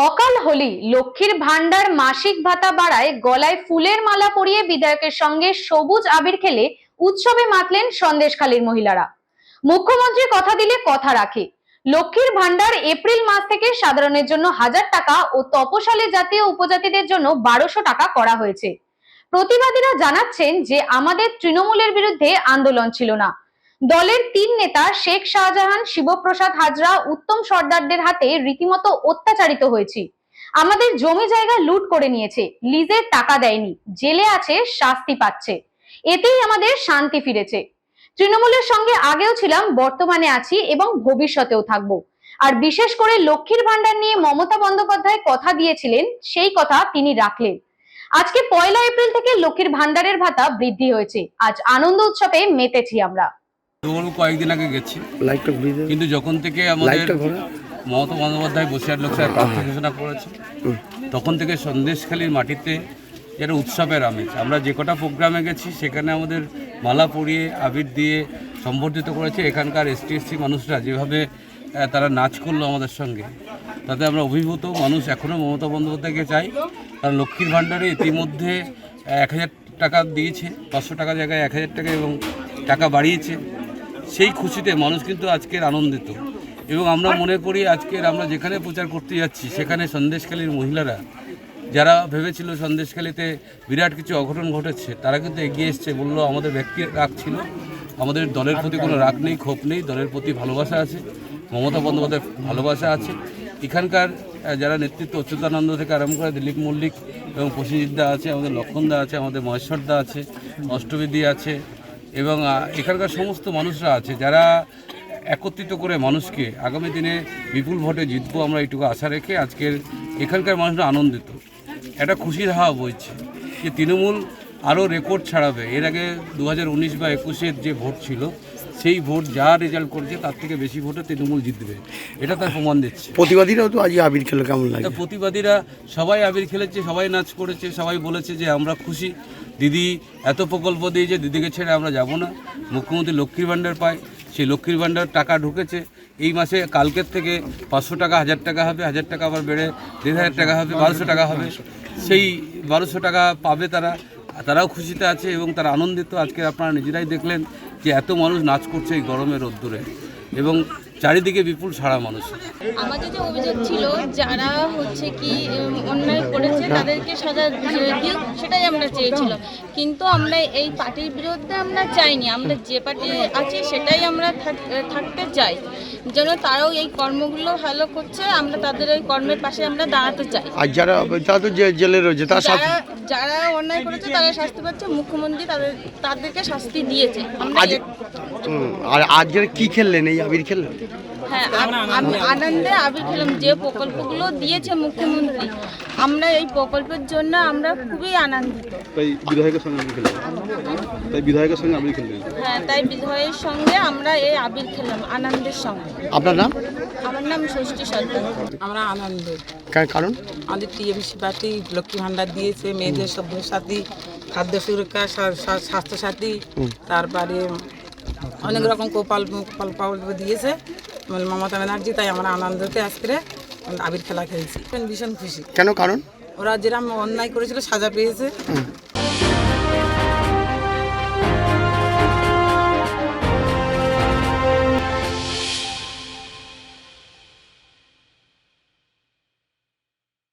অকাল হোলি লক্ষ্মীর ভান্ডার মাসিক ভাতা বাড়ায় গলায় ফুলের মালা পরিয়ে বিধায়কের সঙ্গে সবুজ আবির খেলে উৎসবে মাতলেন সন্দেশখালীর মহিলারা। মুখ্যমন্ত্রী কথা দিলে কথা রাখে। লক্ষ্মীর ভান্ডার এপ্রিল মাস থেকে সাধারণের জন্য 1000 টাকা ও তপশালী জাতি ও উপজাতিদের জন্য 1200 টাকা করা হয়েছে। প্রতিবাদীরা জানাচ্ছেন যে আমাদের তৃণমূলের বিরুদ্ধে আন্দোলন ছিল না, দলের 3 নেতা শেখ শাহজাহান, শিবপ্রসাদ হাজরা, উত্তম সর্দারদের হাতে রীতিমতো অত্যাচারিত হয়েছি। আমাদের জমি জায়গা লুট করে নিয়েছে, লিজের টাকা দেয়নি, জেলে আছে, শাস্তি পাচ্ছে, এতেই আমাদের শান্তি ফিরেছে। তৃণমূলের সঙ্গে আগেও ছিলাম, বর্তমানে আছি এবং ভবিষ্যতেও থাকবো। আর বিশেষ করে লক্ষ্মীর ভান্ডার নিয়ে মমতা বন্দ্যোপাধ্যায় কথা দিয়েছিলেন, সেই কথা তিনি রাখলেন। আজকে 1 এপ্রিল থেকে লক্ষ্মীর ভান্ডারের ভাতা বৃদ্ধি হয়েছে। আজ আনন্দ উৎসবে মেতেছি আমরা। কয়েকদিন আগে গেছি, কিন্তু যখন থেকে আমাদের মমতা বন্দ্যোপাধ্যায় বসিরহাট লোকসভায় প্রার্থী ঘোষণা করেছে, তখন থেকে সন্দেশখালীর মাটিতে যেটা উৎসবের আমেজ। আমরা যে কটা প্রোগ্রামে গেছি সেখানে আমাদের মালা পরিয়ে আবির দিয়ে সম্বর্ধিত করেছে। এখানকার এসটি মানুষরা যেভাবে তারা নাচ করলো আমাদের সঙ্গে, তাতে আমরা অভিভূত। মানুষ এখনও মমতা বন্দ্যোপাধ্যায়কে চাই, কারণ লক্ষ্মীর ভাণ্ডারে ইতিমধ্যে 1000 টাকা দিয়েছে, 500 টাকা জায়গায় 1000 টাকা এবং টাকা বাড়িয়েছে। সেই খুশিতে মানুষ কিন্তু আজকের আনন্দিত। এবং আমরা মনে করি আজকের আমরা যেখানে প্রচার করতে যাচ্ছি সেখানে সন্দেশখালীর মহিলারা, যারা ভেবেছিল সন্দেশখালীতে বিরাট কিছু অঘটন ঘটেছে, তারা কিন্তু এগিয়ে এসছে। বললো আমাদের ব্যক্তির রাগ ছিল, আমাদের দলের প্রতি কোনো রাগ নেই, ক্ষোভ নেই, দলের প্রতি ভালোবাসা আছে, মমতা বন্দ্যোপাধ্যায়ের ভালোবাসা আছে। এখানকার যারা নেতৃত্ব, অচ্যুতানন্দ থেকে আরম্ভ করে দিলীপ মল্লিক এবং প্রসেনজিৎদা আছে, আমাদের লক্ষণদা আছে, আমাদের মহেশ্বরদা আছে, অষ্টবিধি আছে, এবং এখানকার সমস্ত মানুষরা আছে যারা একত্রিত করে মানুষকে আগামী দিনে বিপুল ভোটে জিতবো আমরা এইটুকু আশা রেখে আজকের এখানকার মানুষরা আনন্দিত। একটা খুশির হাওয়া বইছে যে তৃণমূল আরও রেকর্ড ছাড়াবে। এর আগে 2019 বা 21-এর যে ভোট ছিল, সেই ভোট যা রেজাল্ট করছে তার থেকে বেশি ভোটে তৃণমূল জিতবে, এটা তার প্রমাণ দিচ্ছে। প্রতিবাদীরাও তো আজ আবির খেলে কেমন লাগে? প্রতিবাদীরা সবাই আবির খেলেছে, সবাই নাচ করেছে, সবাই বলেছে যে আমরা খুশি, দিদি এত প্রকল্প দিয়েছে, দিদিকে ছেড়ে আমরা যাব না। মুখ্যমন্ত্রী লক্ষ্মীর ভাণ্ডার পায়, সেই লক্ষ্মীর ভাণ্ডার টাকা ঢুকেছে এই মাসে, কালকের থেকে 500 টাকা 1000 টাকা হবে, 1000 টাকা আবার বেড়ে 1500 টাকা হবে, 1200 টাকা হবে। সেই 1200 টাকা পাবে তারাও খুশিতে আছে এবং তারা আনন্দিত। আজকে আপনারা নিজেরাই দেখলেন যে এত মানুষ নাচ করছে এই গরমের রোদ্দুরে, এবং চারিদিকে বিপুল সারা মানুষ। আমাদের যে অভিযোগ ছিল, যারা হচ্ছে কি অন্যায় করেছে তাদেরকে সাজা দিক, সেটাই আমরা চেয়েছিলাম। কিন্তু আমরা এই পার্টির বিরুদ্ধে আমরা চাইনি, আমরা যে পার্টি আছি সেটাই আমরা থাকতে চাই, যেন তারাও এই কর্মগুলো ভালো করছে, আমরা তাদের এই কর্মের পাশে আমরা দাঁড়াতে চাই। আর যারা তো জেলে রয়েছে, যারা অন্যায় করেছে তারা শাস্তি পাচ্ছে, মুখ্যমন্ত্রী তাদেরকে শাস্তি দিয়েছে। আর আজ কি খেললেন, এই আবির খেললেন? হ্যাঁ, আমি আনন্দে আবির খেলাম। যে প্রকল্পগুলো দিয়েছে মুখ্যমন্ত্রী, আমরা এই প্রকল্পের জন্য আমরা খুবই আনন্দিত। তাই বিধায়কের সঙ্গে আবির খেললেন? হ্যাঁ, তাই বিধায়কের সঙ্গে আমরা এই আবির খেলাম আনন্দের সঙ্গে। আপনার নাম? আমার নাম ষষ্ঠী সর্দার। আমরা আনন্দ, কারণ আমাদের টিএমসি পার্টি লক্ষ্মী ভাণ্ডার দিয়েছে, মেয়েদের সভ্যসাথী, খাদ্য সুরক্ষা, স্বাস্থ্যসাথী, তারপরে অনেক রকম প্রকল্প দিয়েছে মমতা ব্যানার্জি। তাই আমরা আনন্দতে আজকে আবির খেলা খেলছি, ভীষণ খুশি। কেন? কারণ ওরা যেরকম অন্যায় করেছিল সাজা পেয়েছে,